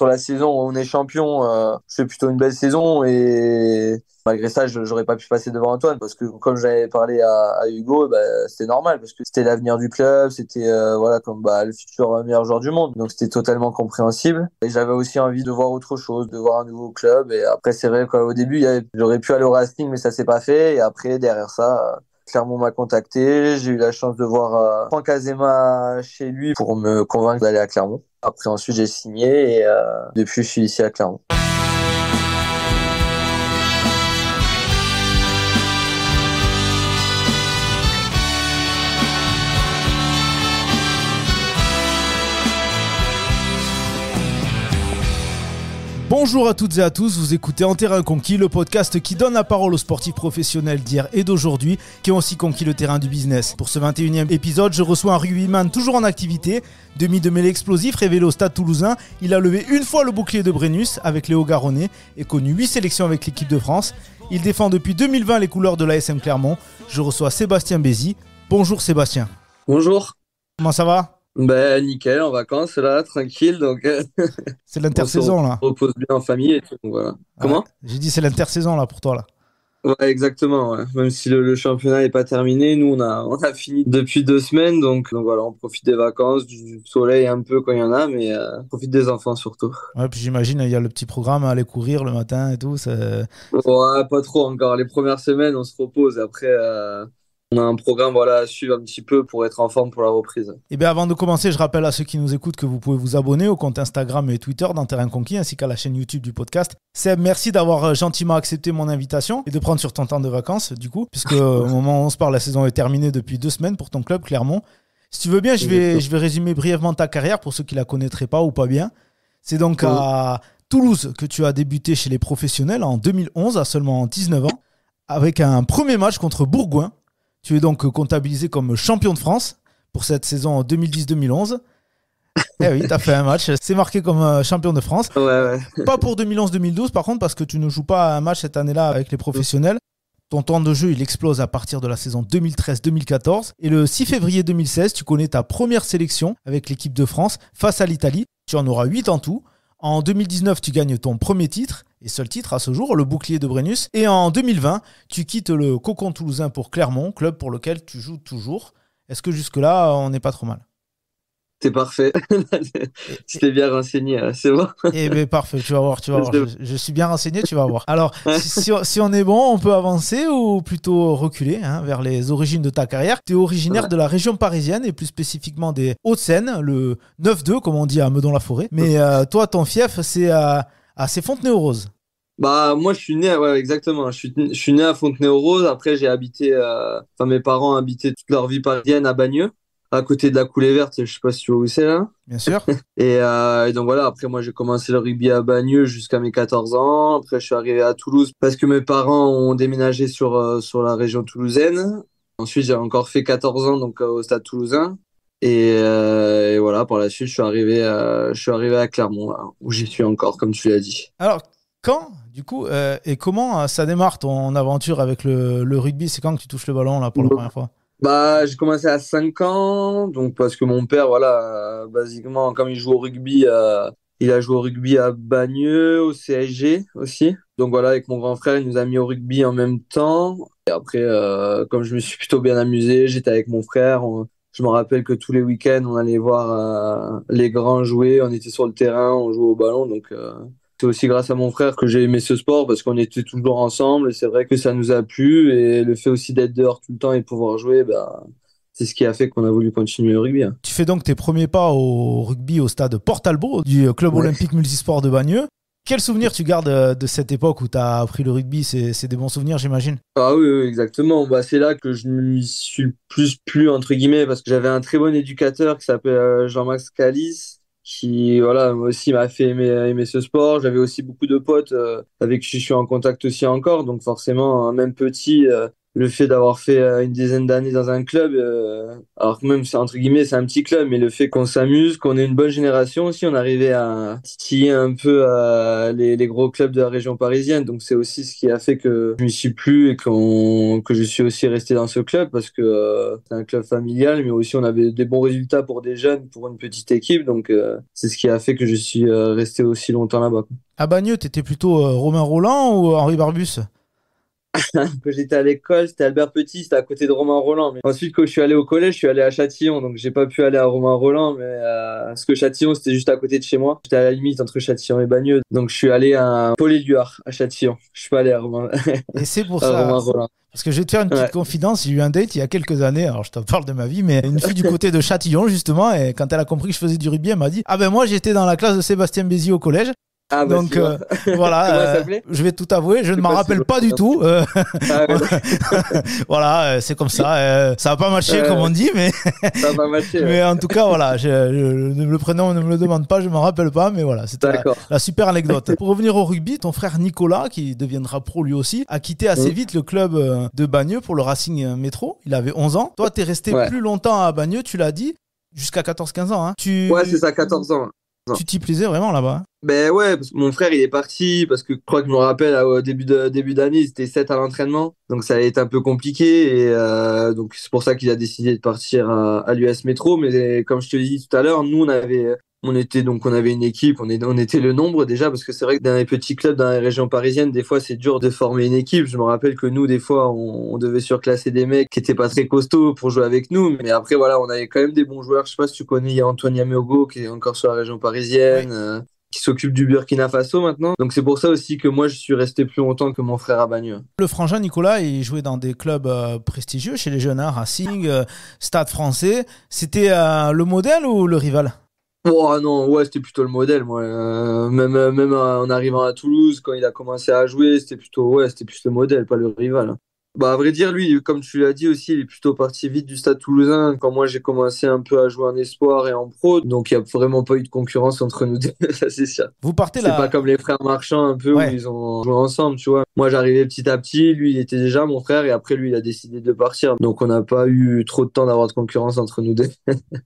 sur la saison où on est champion, c'est plutôt une belle saison et malgré ça, j'aurais pas pu passer devant Antoine parce que comme j'avais parlé à Hugo, bah, c'était normal parce que c'était l'avenir du club, c'était voilà comme bah, le futur meilleur joueur du monde, donc c'était totalement compréhensible. Et j'avais aussi envie de voir autre chose, de voir un nouveau club. Et après, c'est vrai qu'au début, j'aurais pu aller au Racing, mais ça s'est pas fait. Et après, derrière ça, Clermont m'a contacté. J'ai eu la chance de voir Franck Azema chez lui pour me convaincre d'aller à Clermont. Après, ensuite, j'ai signé et depuis, je suis ici à Clermont. Bonjour à toutes et à tous, vous écoutez En Terrain Conquis, le podcast qui donne la parole aux sportifs professionnels d'hier et d'aujourd'hui qui ont aussi conquis le terrain du business. Pour ce 21e épisode, je reçois un rugbyman toujours en activité, demi de mêlée explosif, révélé au Stade Toulousain. Il a levé une fois le bouclier de Brennus avec Léo Garonnais et connu 8 sélections avec l'équipe de France. Il défend depuis 2020 les couleurs de l'ASM Clermont. Je reçois Sébastien Bézi. Bonjour Sébastien. Bonjour. Comment ça va ? Ben nickel, en vacances là, tranquille, donc C'est l'intersaison là. on se repose bien en famille et tout, donc voilà. Ouais, Comment? j'ai dit c'est l'intersaison là pour toi là. Ouais, exactement. Ouais. Même si le championnat n'est pas terminé, nous on a fini depuis 2 semaines, donc voilà, on profite des vacances, du soleil un peu quand il y en a, mais on profite des enfants surtout. Ouais, puis j'imagine il y a le petit programme à aller courir le matin et tout. Ouais, pas trop encore. Les premières semaines, on se repose. Après, on a un programme voilà à suivre un petit peu pour être en forme pour la reprise. Et bien avant de commencer, je rappelle à ceux qui nous écoutent que vous pouvez vous abonner au compte Instagram et Twitter d'En Terrain Conquis ainsi qu'à la chaîne YouTube du podcast. Seb, merci d'avoir gentiment accepté mon invitation et de prendre sur ton temps de vacances du coup, puisque au moment où on se parle, la saison est terminée depuis 2 semaines pour ton club Clermont. Si tu veux bien, je vais résumer brièvement ta carrière pour ceux qui la connaîtraient pas ou pas bien. C'est donc à Toulouse que tu as débuté chez les professionnels en 2011 à seulement 19 ans avec un premier match contre Bourgoin. Tu es donc comptabilisé comme champion de France pour cette saison 2010-2011. Eh oui, tu as fait un match. C'est marqué comme champion de France. Ouais. Pas pour 2011-2012 par contre, parce que tu ne joues pas un match cette année-là avec les professionnels. Ton temps de jeu, il explose à partir de la saison 2013-2014. Et le 6 février 2016, tu connais ta première sélection avec l'équipe de France face à l'Italie. Tu en auras 8 en tout. En 2019, tu gagnes ton premier titre, et seul titre à ce jour, le bouclier de Brennus. Et en 2020, tu quittes le cocon toulousain pour Clermont, club pour lequel tu joues toujours. Est-ce que jusque-là, on n'est pas trop mal ? C'est parfait. C'était bien renseigné, c'est bon. Eh bien, parfait, tu vas voir. Je suis bien renseigné, tu vas voir. Alors, si on est bon, on peut avancer ou plutôt reculer vers les origines de ta carrière. Tu es originaire de la région parisienne et plus spécifiquement des Hauts-de-Seine, le 9-2, comme on dit à Meudon-la-Forêt. Mais toi, ton fief, c'est à Fontenay-aux-Roses. Bah moi je suis né ouais exactement je suis né à Fontenay-aux-Roses. Après j'ai habité mes parents habitaient toute leur vie parisienne à Bagneux à côté de la Coulée Verte, je sais pas si tu vois où c'est là. Bien sûr. Et donc voilà, après moi j'ai commencé le rugby à Bagneux jusqu'à mes 14 ans. Après je suis arrivé à Toulouse parce que mes parents ont déménagé sur la région toulousaine. Ensuite j'ai encore fait 14 ans donc au Stade Toulousain. Et voilà, par la suite je suis arrivé à Clermont là, où j'y suis encore comme tu l'as dit. Alors, quand, du coup, et comment ça démarre ton aventure avec le rugby ? C'est quand que tu touches le ballon là pour la première fois ? Bah, j'ai commencé à 5 ans, donc parce que mon père, voilà, basiquement, comme il joue au rugby, il a joué au rugby à Bagneux, au CSG aussi. Donc voilà, avec mon grand frère, il nous a mis au rugby en même temps. Et après, comme je me suis plutôt bien amusé, j'étais avec mon frère. Je me rappelle que tous les week-ends, on allait voir les grands jouer. On était sur le terrain, on jouait au ballon. Donc, c'est aussi grâce à mon frère que j'ai aimé ce sport parce qu'on était toujours ensemble et c'est vrai que ça nous a plu et le fait aussi d'être dehors tout le temps et de pouvoir jouer, bah, c'est ce qui a fait qu'on a voulu continuer le rugby. Tu fais donc tes premiers pas au rugby au stade Port-Talbot du club olympique multisport de Bagneux. Quel souvenir tu gardes de cette époque où tu as appris le rugby ? C'est des bons souvenirs, j'imagine. Ah oui, exactement. Bah, c'est là que je me suis le plus plu, entre guillemets, parce que j'avais un très bon éducateur qui s'appelle Jean-Max Calis, qui, voilà, moi aussi m'a fait aimer ce sport. J'avais aussi beaucoup de potes avec qui je suis en contact aussi encore. Donc forcément, même petit, le fait d'avoir fait une dizaine d'années dans un club, alors que même c'est entre guillemets c'est un petit club, mais le fait qu'on s'amuse, qu'on ait une bonne génération aussi, on arrivait à titiller un peu les gros clubs de la région parisienne. Donc c'est aussi ce qui a fait que je m'y suis plu et que je suis aussi resté dans ce club parce que c'est un club familial, mais aussi on avait des bons résultats pour des jeunes, pour une petite équipe. Donc c'est ce qui a fait que je suis resté aussi longtemps là-bas. À Bagneux, t'étais plutôt Romain Roland ou Henri Barbus? Quand j'étais à l'école, c'était Albert Petit, c'était à côté de Romain Roland. Mais ensuite, quand je suis allé au collège, je suis allé à Châtillon, donc j'ai pas pu aller à Romain Roland, mais parce que Châtillon, c'était juste à côté de chez moi. J'étais à la limite entre Châtillon et Bagneux, donc je suis allé à Paul-Éluard, à Châtillon. Je suis pas allé à Romain, Et c'est pour à ça. Romain Roland. Parce que je vais te faire une petite Ouais. confidence. J'ai eu un date il y a quelques années. Alors, je te parle de ma vie, mais une fille du côté de Châtillon, justement. Et quand elle a compris que je faisais du rugby, elle m'a dit: ah ben moi, j'étais dans la classe de Sébastien Béziers au collège. Ah bah Donc tu vois. Comment voilà, elle s'appelait? je vais tout avouer, je Je ne sais m'en pas si je rappelle me pas du souviens. tout. Ah ouais, Voilà, c'est comme ça. Ça va pas matcher comme on dit, mais, ça va matcher, ouais. mais en tout cas, voilà, le prénom, ne me le demande pas, je m'en rappelle pas, mais voilà, c'était D'accord. la super anecdote. Pour revenir au rugby, ton frère Nicolas, qui deviendra pro lui aussi, a quitté assez Hum. vite le club de Bagneux pour le Racing Métro. Il avait 11 ans. Toi, t'es resté Ouais. plus longtemps à Bagneux, tu l'as dit, jusqu'à 14-15 ans. Hein. Ouais, c'est ça, 14 ans. Tu t'y plaisais vraiment là-bas. Hein. Ben ouais, parce que mon frère il est parti, parce que je crois que je me rappelle au début d'année, c'était 7 à l'entraînement, donc ça a été un peu compliqué, et donc c'est pour ça qu'il a décidé de partir à l'US Métro, mais comme je te l'ai dit tout à l'heure, nous on avait une équipe, on était le nombre déjà, parce que c'est vrai que dans les petits clubs, dans les régions parisiennes, des fois c'est dur de former une équipe. Je me rappelle que nous, des fois, on devait surclasser des mecs qui étaient pas très costauds pour jouer avec nous, mais après voilà, on avait quand même des bons joueurs. Je sais pas si tu connais, il y a Antoine Yameogo qui est encore sur la région Oui. parisienne. Qui s'occupe du Burkina Faso maintenant. Donc c'est pour ça aussi que moi je suis resté plus longtemps que mon frère à Bagneux. Le frangin Nicolas, il jouait dans des clubs prestigieux chez les jeunes, hein, Racing, Stade français. C'était le modèle ou le rival? Oh non, ouais, c'était plutôt le modèle, moi. Même en arrivant à Toulouse, quand il a commencé à jouer, c'était plus le modèle, pas le rival. Bah, à vrai dire, lui, comme tu l'as dit aussi, il est plutôt parti vite du Stade Toulousain quand moi j'ai commencé un peu à jouer en espoir et en pro. Donc il n'y a vraiment pas eu de concurrence entre nous deux, ça c'est sûr. Vous partez C'est pas là. comme les frères Marchand un peu où Ouais. ils ont joué ensemble, tu vois. Moi, j'arrivais petit à petit, lui, il était déjà mon frère et après, lui, il a décidé de partir. Donc, on n'a pas eu trop de temps d'avoir de concurrence entre nous deux.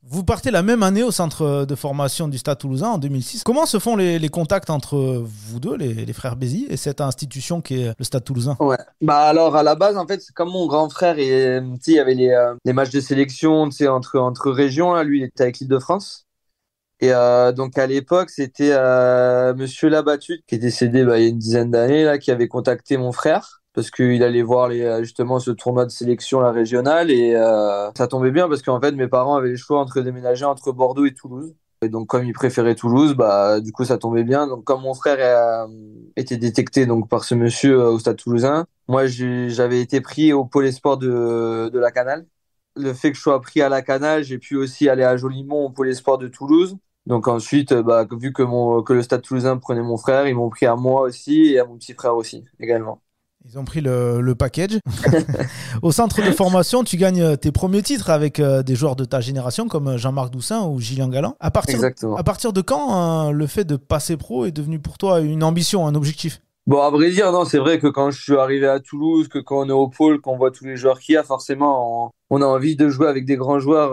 Vous partez la même année au centre de formation du Stade Toulousain en 2006. Comment se font les contacts entre vous deux, les frères Bézi, et cette institution qui est le Stade Toulousain? Ouais. Bah, alors, à la base, en fait, c'est comme mon grand frère et, tu sais, il y avait les matchs de sélection, tu sais, entre régions, là. Lui, il était avec l'Île-de-France. Et donc, à l'époque, c'était Monsieur Labatut, qui est décédé bah, il y a une dizaine d'années, là, qui avait contacté mon frère. Parce qu'il allait voir justement ce tournoi de sélection, la régionale, et ça tombait bien parce qu'en fait, mes parents avaient le choix entre déménager entre Bordeaux et Toulouse. Et donc, comme ils préféraient Toulouse, bah, du coup, ça tombait bien. Donc, comme mon frère était détecté donc, par ce monsieur au Stade Toulousain, moi, j'avais été pris au pôle espoir de la Canale. Le fait que je sois pris à la Canale, j'ai pu aussi aller à Jolimont au pôle espoir de Toulouse. Donc ensuite, bah, vu que le Stade Toulousain prenait mon frère, ils m'ont pris à moi aussi et à mon petit frère aussi, également. Ils ont pris le package. Au centre de formation, tu gagnes tes premiers titres avec des joueurs de ta génération comme Jean-Marc Doussin ou Gillian Galland. Exactement. À partir de quand le fait de passer pro est devenu pour toi une ambition, un objectif? Bon, à vrai dire, non, c'est vrai que quand je suis arrivé à Toulouse, que quand on est au pôle, qu'on voit tous les joueurs qu'il y a, forcément, on a envie de jouer avec des grands joueurs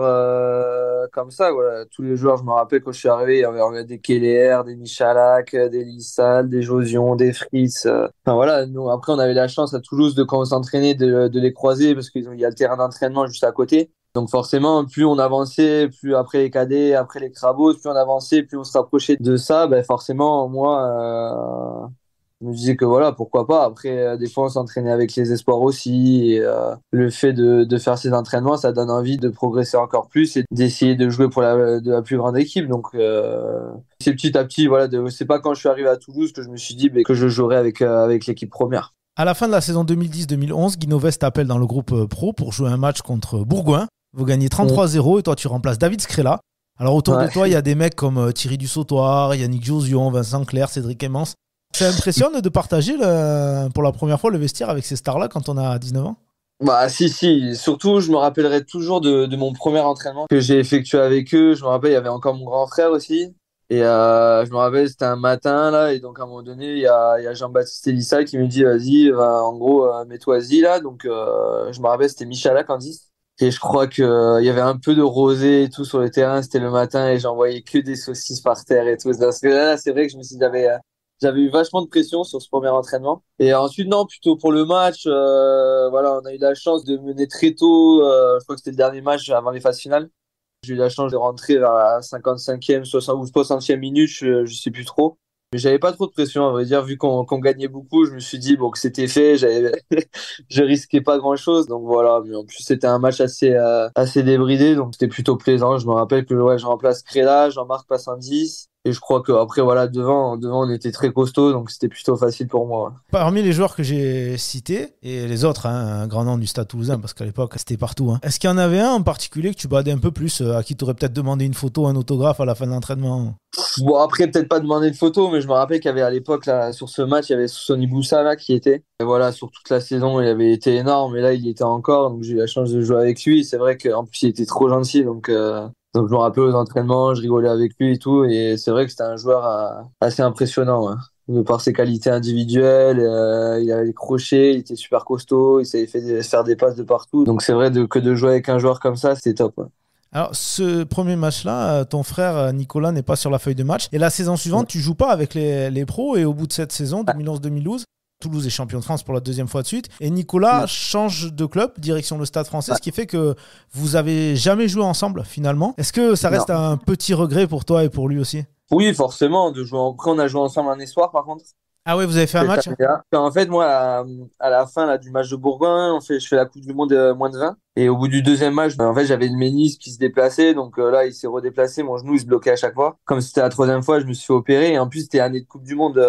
comme ça. Voilà. Tous les joueurs, je me rappelle quand je suis arrivé, il y avait des Keller, des Michalak, des Lissal, des Josion, des Fritz. Enfin voilà, nous, après, on avait la chance à Toulouse de quand on s'entraînait de les croiser parce qu'il y a le terrain d'entraînement juste à côté. Donc forcément, plus on avançait, plus après les cadets, après les crabos, plus on avançait, plus on se rapprochait de ça, ben forcément, moi, je me disais que voilà, pourquoi pas. Après, des fois, on s'entraînait avec les espoirs aussi. Et, le fait de faire ces entraînements, ça donne envie de progresser encore plus et d'essayer de jouer pour de la plus grande équipe. Donc, c'est petit à petit, voilà, c'est pas quand je suis arrivé à Toulouse que je me suis dit que je jouerais avec l'équipe première. À la fin de la saison 2010-2011, Guy Novès t'appelle dans le groupe pro pour jouer un match contre Bourgoin. Vous gagnez 33-0 et toi, tu remplaces David Scrella. Alors autour de toi, il y a des mecs comme Thierry Dussautoir, Yannick Josion, Vincent Clerc, Cédric Emmens. Ça impressionne de partager pour la première fois le vestiaire avec ces stars-là quand on a 19 ans? Bah si si, surtout je me rappellerai toujours de mon premier entraînement que j'ai effectué avec eux. Je me rappelle il y avait encore mon grand frère aussi Et je me rappelle, c'était un matin, là, et donc à un moment donné, il y a Jean-Baptiste Elissa qui me dit, vas-y, en gros, mets-toi-y, là. Donc, je me rappelle, c'était Michalak en 10. Et je crois que, il y avait un peu de rosée et tout sur le terrain, c'était le matin, et j'en voyais que des saucisses par terre et tout. Parce que là, c'est vrai que je me suis dit, j'avais eu vachement de pression sur ce premier entraînement. Et ensuite, non, plutôt pour le match, voilà, on a eu la chance de mener très tôt, je crois que c'était le dernier match avant les phases finales. J'ai eu la chance de rentrer vers la 55e, 60 ou 60e minute, je sais plus trop. Mais j'avais pas trop de pression, à vrai dire, vu qu'on gagnait beaucoup, je me suis dit bon que c'était fait, je risquais pas grand-chose, donc voilà. Mais en plus c'était un match assez débridé, donc c'était plutôt plaisant. Je me rappelle que ouais, je remplace Créla, Jean-Marc passe en 10, et je crois que après voilà devant on était très costaud, donc c'était plutôt facile pour moi. Ouais. Parmi les joueurs que j'ai cités, et les autres, hein, un grand nom du Stade Toulousain, parce qu'à l'époque, c'était partout. Hein. Est-ce qu'il y en avait un en particulier que tu badais un peu plus, à qui tu aurais peut-être demandé une photo, un autographe à la fin de l'entraînement? Bon, après, peut-être pas demander de photo, mais je me rappelle qu'il y avait à l'époque, là, sur ce match, il y avait Sonny Boussa, là, qui était. Et voilà, sur toute la saison, il avait été énorme, et là, il y était encore, donc j'ai eu la chance de jouer avec lui. C'est vrai qu'en plus, il était trop gentil, donc je me rappelle aux entraînements, je rigolais avec lui et tout, et c'est vrai que c'était un joueur assez impressionnant, ouais. De par ses qualités individuelles, il avait les crochets, il était super costaud, il savait faire des passes de partout. Donc c'est vrai que de jouer avec un joueur comme ça, c'était top, ouais. Alors, ce premier match-là, ton frère Nicolas n'est pas sur la feuille de match. Et la saison suivante, tu joues pas avec les pros. Et au bout de cette saison, 2011-2012, Toulouse est champion de France pour la deuxième fois de suite. Et Nicolas change de club, direction le Stade Français, ce qui fait que vous avez jamais joué ensemble finalement. Est-ce que ça reste un petit regret pour toi et pour lui aussi? Oui, forcément, de jouer. Après, on a joué ensemble un espoir, par contre. Ah ouais, vous avez fait un match? En fait, moi, à la fin là, du match de Bourgoin, je fais la Coupe du Monde moins de 20. Et au bout du deuxième match, en fait, j'avais le ménisque qui se déplaçait. Donc là, il s'est redéplacé. Mon genou, il se bloquait à chaque fois. Comme c'était la troisième fois, je me suis fait opérer. Et en plus, c'était année de Coupe du Monde.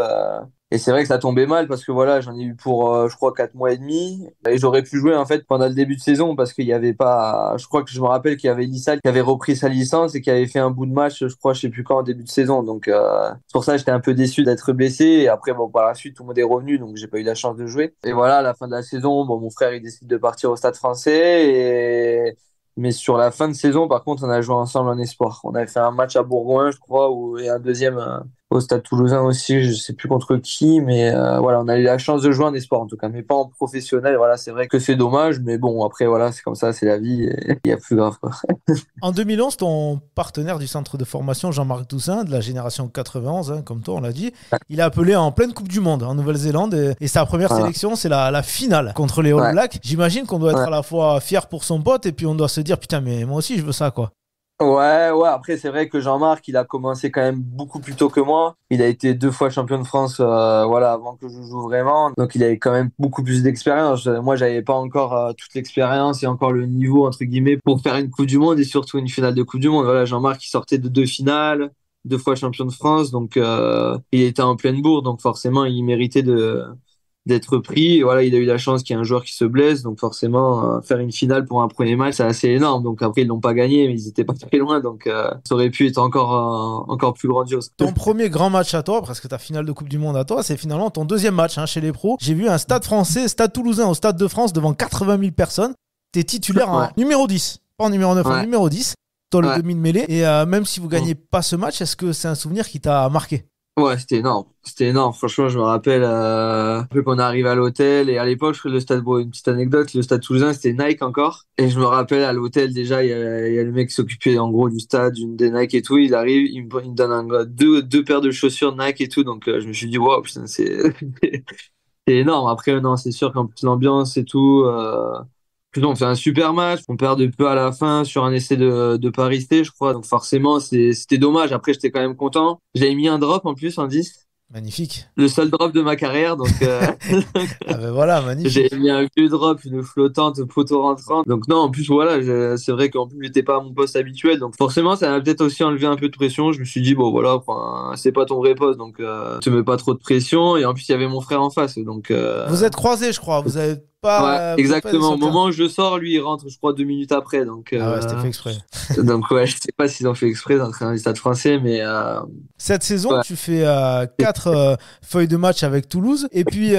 Et c'est vrai que ça tombait mal parce que voilà, j'en ai eu pour, je crois, 4 mois et demi. Et j'aurais pu jouer, en fait, pendant le début de saison parce qu'il y avait pas, je crois que je me rappelle qu'il y avait Lissal qui avait repris sa licence et qui avait fait un bout de match, je crois, je sais plus quand, en début de saison. Donc, c'est pour ça que j'étais un peu déçu d'être blessé. Et après, bon, par la suite, tout le monde est revenu. Donc, j'ai pas eu la chance de jouer. Et voilà, à la fin de la saison, bon, mon frère, il décide de partir au Stade Français mais sur la fin de saison, par contre, on a joué ensemble en espoir. On avait fait un match à Bourgoin, je crois, et un deuxième au Stade Toulousain aussi. Je sais plus contre qui, mais voilà, on a eu la chance de jouer en espoir en tout cas, mais pas en professionnel. Voilà, c'est vrai que c'est dommage, mais bon, après voilà, c'est comme ça, c'est la vie. Il y a plus grave, quoi. En 2011, ton partenaire du centre de formation, Jean-Marc Toussaint, de la génération 91, hein, comme toi on l'a dit, il a appelé en pleine Coupe du Monde en Nouvelle-Zélande et sa première sélection, c'est la finale contre les All Blacks. J'imagine qu'on doit être à la fois fier pour son pote et puis on doit se dire putain mais moi aussi je veux ça quoi. Ouais. Après, c'est vrai que Jean-Marc, il a commencé quand même beaucoup plus tôt que moi. Il a été 2 fois champion de France, voilà, avant que je joue vraiment. Donc, il avait quand même beaucoup plus d'expérience. Moi, j'avais pas encore toute l'expérience et encore le niveau entre guillemets pour faire une Coupe du Monde et surtout une finale de Coupe du Monde. Voilà, Jean-Marc, il sortait de 2 finales, 2 fois champion de France, donc il était en pleine bourre. Donc, forcément, il méritait d'être pris. Et voilà, il a eu la chance qu'il y ait un joueur qui se blesse, donc forcément faire une finale pour un premier match, c'est assez énorme. Donc après ils l'ont pas gagné, mais ils étaient pas très loin, donc ça aurait pu être encore plus grandiose. Ton premier grand match à toi, presque ta finale de Coupe du Monde à toi, c'est finalement ton deuxième match chez les pros. J'ai vu un Stade Français, Stade Toulousain au Stade de France devant 80 000 personnes. T'es titulaire en numéro 10, pas en numéro 9, en numéro 10. Toi le demi de mêlée. Et même si vous gagnez pas ce match, est-ce que c'est un souvenir qui t'a marqué? Ouais, c'était énorme. C'était énorme. Franchement, je me rappelle qu'on arrive à l'hôtel et à l'époque, je crois que le stade, bon, une petite anecdote, le stade toulousain, c'était Nike encore. Et je me rappelle à l'hôtel, déjà, il y a le mec qui s'occupait en gros du stade, des Nike et tout. Il arrive, il me donne deux paires de chaussures Nike et tout. Donc, je me suis dit, waouh, putain, c'est énorme. Après, non, c'est sûr qu'en plus l'ambiance et tout, puis on fait un super match. On perd de peu à la fin sur un essai de Paris-T, je crois. Donc forcément, c'était dommage. Après, j'étais quand même content. J'avais mis un drop en plus en 10. Magnifique. Le seul drop de ma carrière. Donc, ah ben voilà, magnifique. j'ai mis un vieux drop, une flottante, poteau rentrant. Donc non, en plus, voilà, c'est vrai qu'en plus, j'étais pas à mon poste habituel. Donc forcément, ça m'a peut-être aussi enlevé un peu de pression. Je me suis dit, bon, voilà, enfin, c'est pas ton vrai poste. Donc, tu mets pas trop de pression. Et en plus, il y avait mon frère en face. Donc, vous êtes croisés, je crois. Vous avez Ouais, Vous êtes pas allé exactement. sur Au le terrain. moment où je sors, lui, il rentre, je crois, 2 minutes après. Donc, Ah ouais, c'était fait exprès. donc ouais, je sais pas s'ils ont fait exprès d'entrer dans les stades français, mais Cette saison, ouais. tu fais 4 feuilles de match avec Toulouse. Et puis,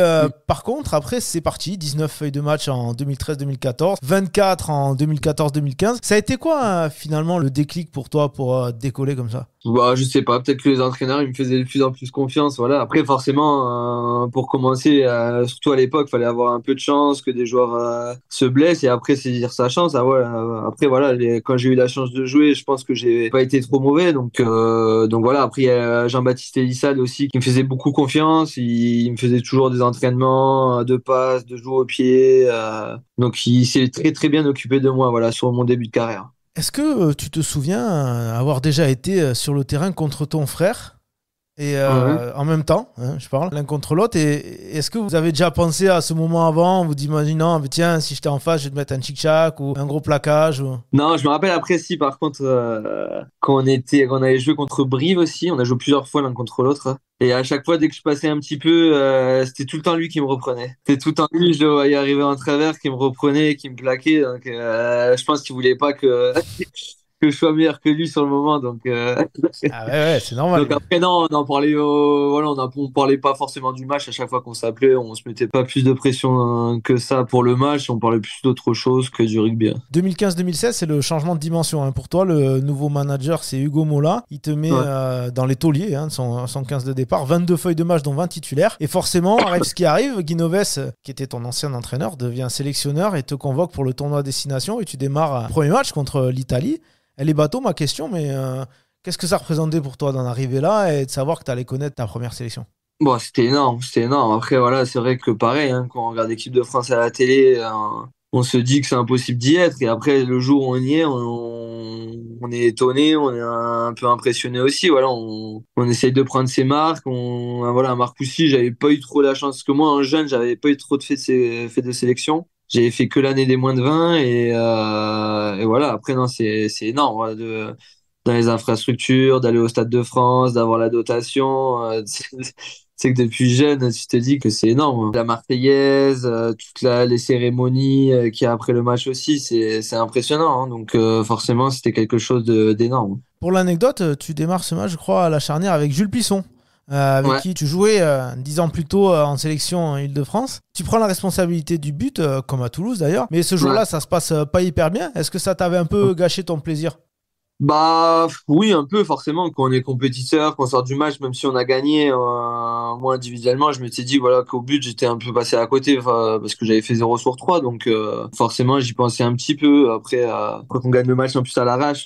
par contre, après, c'est parti. 19 feuilles de match en 2013-2014, 24 en 2014-2015. Ça a été quoi, finalement, le déclic pour toi pour décoller comme ça? Bah, je sais pas, peut-être que les entraîneurs ils me faisaient de plus en plus confiance, voilà. Après, forcément, pour commencer, surtout à l'époque, fallait avoir un peu de chance que des joueurs se blessent et après saisir sa chance. Ah ouais, après voilà, quand j'ai eu la chance de jouer, je pense que j'ai pas été trop mauvais, donc voilà. Après, il y a Jean-Baptiste Elissade aussi qui me faisait beaucoup confiance. Il me faisait toujours des entraînements de passes, de jouer au pied, donc il s'est très très bien occupé de moi, voilà, sur mon début de carrière. Est-ce que tu te souviens avoir déjà été sur le terrain contre ton frère? Et Ouais. en même temps, hein, je parle, l'un contre l'autre. Et est-ce que vous avez déjà pensé à ce moment avant, en vous imaginant, mais tiens, si j'étais en face, je vais te mettre un chic-chac ou un gros plaquage ou... Non, je me rappelle après si par contre quand on avait joué contre Brive aussi, on a joué plusieurs fois l'un contre l'autre. Et à chaque fois dès que je passais un petit peu, c'était tout le temps lui qui me reprenait. C'était tout le temps lui, je le voyais arriver en travers, qui me reprenait, qui me plaquait. Donc je pense qu'il voulait pas que que je sois meilleur que lui sur le moment. Ah ouais, ouais, c'est normal. Donc après non, on en parlait, voilà, on parlait pas forcément du match à chaque fois qu'on s'appelait, on se mettait pas plus de pression que ça pour le match, on parlait plus d'autre chose que du rugby. 2015-2016, c'est le changement de dimension, hein. Pour toi, le nouveau manager, c'est Hugo Mola. Il te met Ouais. dans les tauliers, hein, de son 15 de départ, 22 feuilles de match, dont 20 titulaires. Et forcément, arrive ce qui arrive. Guinoves, qui était ton ancien entraîneur, devient sélectionneur et te convoque pour le tournoi destination. Et tu démarres premier match contre l'Italie. Elle est bateau, ma question, mais qu'est-ce que ça représentait pour toi d'en arriver là et de savoir que tu allais connaître ta première sélection? Bon, c'était énorme, c'était énorme. Après, voilà, c'est vrai que pareil, hein, quand on regarde l'équipe de France à la télé, on se dit que c'est impossible d'y être. Et après, le jour où on y est, on est étonné, on est un peu impressionné aussi. Voilà, on essaye de prendre ses marques. Voilà, Marcoussis, j'avais pas eu trop la chance que moi, en jeune, j'avais pas eu trop de fait de sélection. J'avais fait que l'année des moins de 20 et voilà. Après, non, c'est énorme, voilà, dans les infrastructures, d'aller au Stade de France, d'avoir la dotation. C'est que depuis jeune, tu te dis que c'est énorme. La Marseillaise, les cérémonies qu'il y a après le match aussi, c'est impressionnant, hein. Donc forcément, c'était quelque chose d'énorme. Pour l'anecdote, tu démarres ce match, je crois, à la charnière avec Jules Plisson, avec Ouais, qui tu jouais 10 ans plus tôt en sélection en Île-de-France. Tu prends la responsabilité du but, comme à Toulouse d'ailleurs, mais ce ouais. jour-là, ça se passe pas hyper bien. Est-ce que ça t'avait un peu gâché ton plaisir? Bah oui, un peu forcément quand on est compétiteur, qu'on sort du match, même si on a gagné, moi individuellement, je m'étais dit voilà qu'au but j'étais un peu passé à côté, parce que j'avais fait 0 sur 3, donc forcément j'y pensais un petit peu. Après, quand on gagne le match en plus à l'arrache,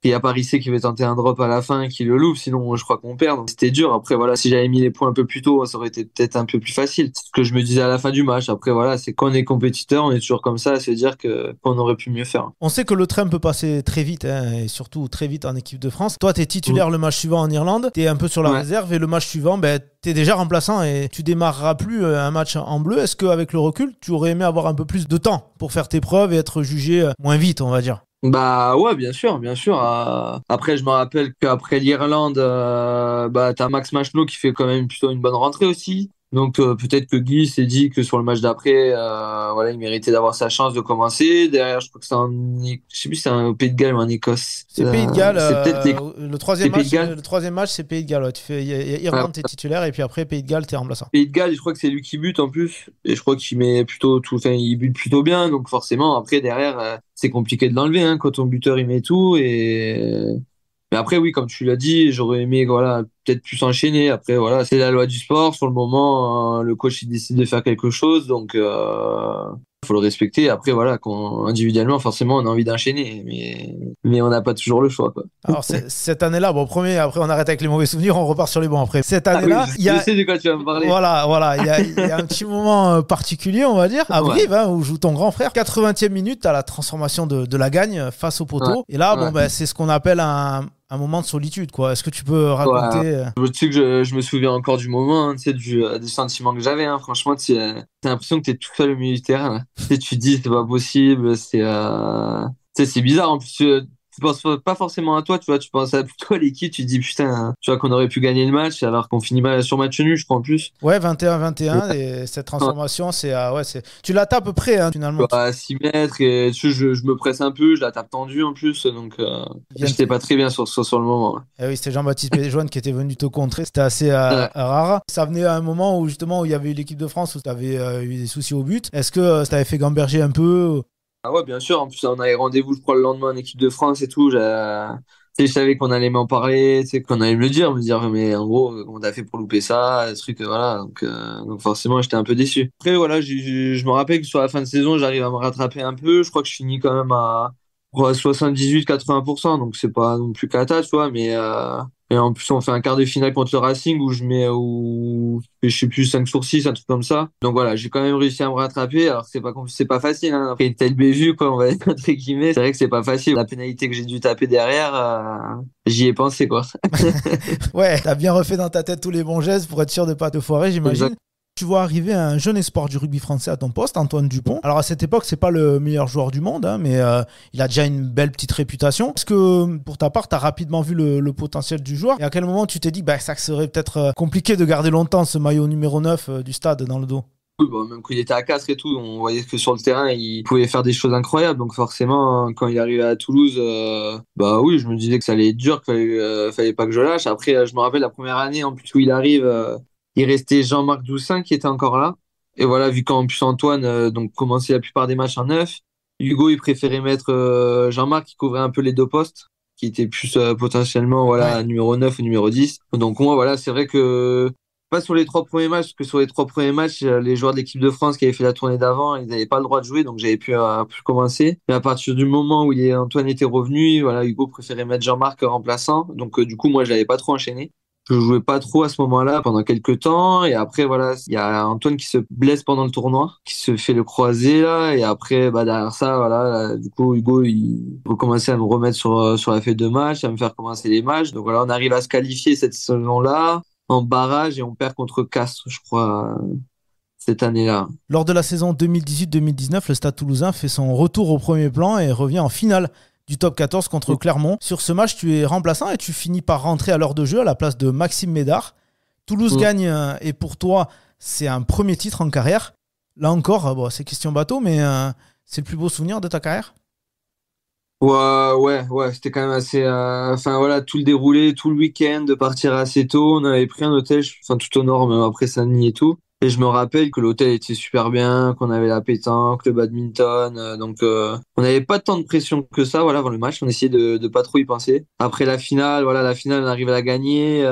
il y a Paris C qui veut tenter un drop à la fin et qui le loupe, sinon je crois qu'on perd. Donc c'était dur. Après voilà, si j'avais mis les points un peu plus tôt, ça aurait été peut-être un peu plus facile. C'est ce que je me disais à la fin du match. Après voilà, c'est quand on est compétiteur, on est toujours comme ça à se dire que qu'on aurait pu mieux faire. On sait que le train peut passer très vite, hein, et surtout très vite en équipe de France. Toi, tu es Mm. titulaire le match suivant en Irlande, tu es un peu sur la Ouais. réserve, et le match suivant, ben, tu es déjà remplaçant et tu démarreras plus un match en bleu. Est-ce qu'avec le recul, tu aurais aimé avoir un peu plus de temps pour faire tes preuves et être jugé moins vite, on va dire? Bah ouais, bien sûr, bien sûr. Après, je me rappelle qu'après l'Irlande, bah t'as Max Machno qui fait quand même plutôt une bonne rentrée aussi. Donc peut-être que Guy s'est dit que sur le match d'après, voilà, il méritait d'avoir sa chance de commencer. Derrière, je crois que je sais plus si c'est au Pays de Galles ou en Écosse. C'est Pays de Galles, C'est peut-être le c'est Pays de Galles. le troisième match, c'est Pays de Galles. Ouais. Tu fais Ouais. Irlande, t'es titulaire, et puis après, Pays de Galles, t'es remplaçant. Pays de Galles, je crois que c'est lui qui bute en plus, et je crois qu'il met plutôt tout, enfin, il bute plutôt bien, donc forcément après derrière, c'est compliqué de l'enlever, hein, quand ton buteur il met tout et mais après oui, comme tu l'as dit, j'aurais aimé voilà peut-être plus enchaîner. Après voilà, c'est la loi du sport. Sur le moment, le coach il décide de faire quelque chose, donc faut le respecter. Après voilà, individuellement forcément on a envie d'enchaîner, mais on n'a pas toujours le choix quoi. Alors, cette année-là, bon, premier, après, on arrête avec les mauvais souvenirs, on repart sur les bons après. Cette Ah oui, année-là, il y je a, sais de quoi tu vas me parler. voilà, il y a un petit moment particulier, on va dire, à Ouais, Brive, hein, où joue ton grand frère. 80e minute, à la transformation de la gagne face au ouais, poteau. Et là, bon, ouais. ben, c'est ce qu'on appelle un moment de solitude, quoi. Est-ce que tu peux Ouais. raconter Tu sais que je me souviens encore du moment, hein, tu sais, du sentiment que j'avais, hein. Franchement, t'as l'impression que t'es tout seul au milieu du terrain, là. Tu sais, tu te dis, c'est pas possible, tu sais, c'est bizarre, en plus, tu penses pas forcément à toi, tu vois, tu penses à plutôt à l'équipe, tu te dis putain, tu vois qu'on aurait pu gagner le match alors qu'on finit mal sur match nul, je crois en plus. Ouais, Et, 21-21, et cette transformation, ouais, tu la tapes près, hein, finalement. à 6 mètres et tu sais, je me presse un peu, je la tape tendue en plus, donc j'étais pas très bien sur le moment. Eh oui, c'était Jean-Baptiste Péjoine qui était venu te contrer. C'était assez Ouais. rare. Ça venait à un moment où justement où il y avait eu l'équipe de France où tu avais eu des soucis au but. Est-ce que ça t'avait fait gamberger un peu? Ah ouais, bien sûr. En plus, on avait rendez-vous, je crois, le lendemain en équipe de France et tout. Tu sais, je savais qu'on allait m'en parler, tu sais, qu'on allait me dire, mais en gros, comment t'as fait pour louper ça, ce truc, voilà. Donc forcément, j'étais un peu déçu. Après, voilà, je me rappelle que sur la fin de saison, j'arrive à me rattraper un peu. Je crois que je finis quand même à ouais, 78-80%, donc c'est pas non plus cata, tu vois, et en plus, on fait un quart de finale contre le Racing où je sais plus, 5 sur 6 un truc comme ça. Donc voilà, j'ai quand même réussi à me rattraper. Alors, c'est pas facile, hein. Après une telle bévue, quoi, on va dire, entre guillemets. C'est vrai que c'est pas facile. La pénalité que j'ai dû taper derrière, j'y ai pensé, quoi. Ouais, t'as bien refait dans ta tête tous les bons gestes pour être sûr de pas te foirer, j'imagine. Exact. Tu vois arriver un jeune espoir du rugby français à ton poste, Antoine Dupont. Alors à cette époque, c'est pas le meilleur joueur du monde, hein, mais il a déjà une belle petite réputation. Est-ce que pour ta part, tu as rapidement vu le potentiel du joueur? Et à quel moment tu t'es dit bah, ça serait peut-être compliqué de garder longtemps ce maillot numéro 9 du stade dans le dos? Oui, bon, même quand il était à Castres et tout, on voyait que sur le terrain, il pouvait faire des choses incroyables. Donc forcément, hein, quand il arrivait à Toulouse, bah oui, je me disais que ça allait être dur, fallait pas que je lâche. Après, je me rappelle la première année, en plus où il arrive, il restait Jean-Marc Doussin qui était encore là. Et voilà, vu qu'en plus Antoine donc commençait la plupart des matchs en neuf, Hugo il préférait mettre Jean-Marc qui couvrait un peu les deux postes, qui était plus potentiellement Ouais. voilà numéro 9 ou numéro 10. Donc moi voilà, c'est vrai que pas sur les 3 premiers matchs, parce que sur les 3 premiers matchs, les joueurs de l'équipe de France qui avaient fait la tournée d'avant, ils n'avaient pas le droit de jouer, donc j'avais pu commencer. Mais à partir du moment où Antoine était revenu, voilà, Hugo préférait mettre Jean-Marc remplaçant, donc du coup moi je l'avais pas trop enchaîné. Je jouais pas trop à ce moment-là pendant quelques temps, et après voilà, il y a Antoine qui se blesse pendant le tournoi, qui se fait le croisé là, et après bah derrière ça voilà, du coup Hugo il recommençait à me remettre sur la feuille de match, à me faire commencer les matchs. Donc voilà, on arrive à se qualifier cette saison-là en barrage et on perd contre Castres, je crois, cette année-là. Lors de la saison 2018-2019, le Stade Toulousain fait son retour au premier plan et revient en finale du top 14 contre Clermont. Sur ce match, tu es remplaçant et tu finis par rentrer à l'heure de jeu à la place de Maxime Médard. Toulouse Mm. gagne et pour toi, c'est un premier titre en carrière. Là encore, bon, c'est question bateau, mais c'est le plus beau souvenir de ta carrière? Ouais, ouais, c'était quand même assez. Enfin voilà, tout le déroulé, tout le week-end, de partir assez tôt. On avait pris un hôtel, enfin tout au nord, même après Saint-Denis et tout. Et je me rappelle que l'hôtel était super bien, qu'on avait la pétanque, le badminton, donc on n'avait pas tant de pression que ça, voilà, avant le match. On essayait de pas trop y penser. Après la finale, voilà, la finale, on arrive à la gagner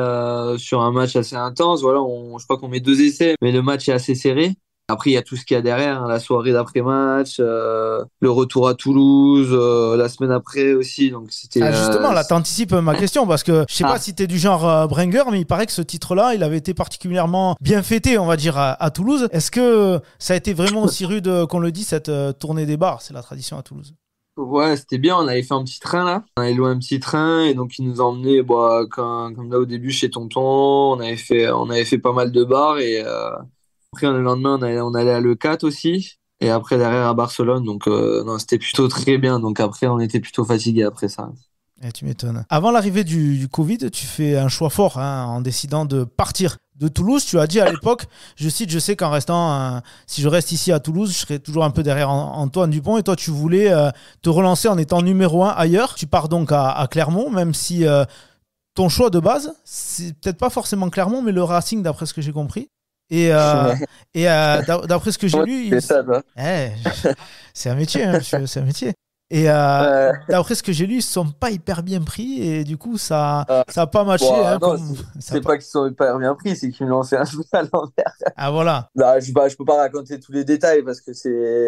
sur un match assez intense. Voilà, je crois qu'on met 2 essais, mais le match est assez serré. Après, il y a tout ce qu'il y a derrière, hein, la soirée d'après-match, le retour à Toulouse, la semaine après aussi. Donc c'était. Ah justement, là, t'anticipes ma question parce que je sais pas Ah, si t'es du genre Bringer, mais il paraît que ce titre-là, il avait été particulièrement bien fêté, on va dire, à Toulouse. Est-ce que ça a été vraiment aussi rude qu'on le dit, cette tournée des bars? C'est la tradition à Toulouse. ouais, c'était bien. On avait fait un petit train là. On avait loué un petit train et donc il nous emmenait, bah, comme là au début chez Tonton. On avait fait pas mal de bars et après le lendemain on allait à Le 4 aussi. Et après derrière à Barcelone. Donc non, c'était plutôt très bien. Donc après on était plutôt fatigué après ça. Eh, tu m'étonnes. Avant l'arrivée du Covid, tu fais un choix fort hein, en décidant de partir de Toulouse. Tu as dit à l'époque, je cite, je sais qu'en restant, si je reste ici à Toulouse, je serai toujours un peu derrière Antoine Dupont. Et toi, tu voulais te relancer en étant numéro un ailleurs. Tu pars donc à Clermont, même si ton choix de base, c'est peut-être pas forcément Clermont, mais le Racing, d'après ce que j'ai compris. Et, d'après ce que j'ai Comment lu, tu fais ça, toi? Eh, c'est un métier, hein, monsieur, c'est un métier. Et d'après ce que j'ai lu, ils ne sont pas hyper bien pris et du coup, Euh, ça a pas matché. bon, Hein, non, ça a c'est pas... pas qu'ils sont pas bien pris, c'est qu'ils me l'ont fait un peu à l'envers. Ah voilà. Non, je peux pas raconter tous les détails parce que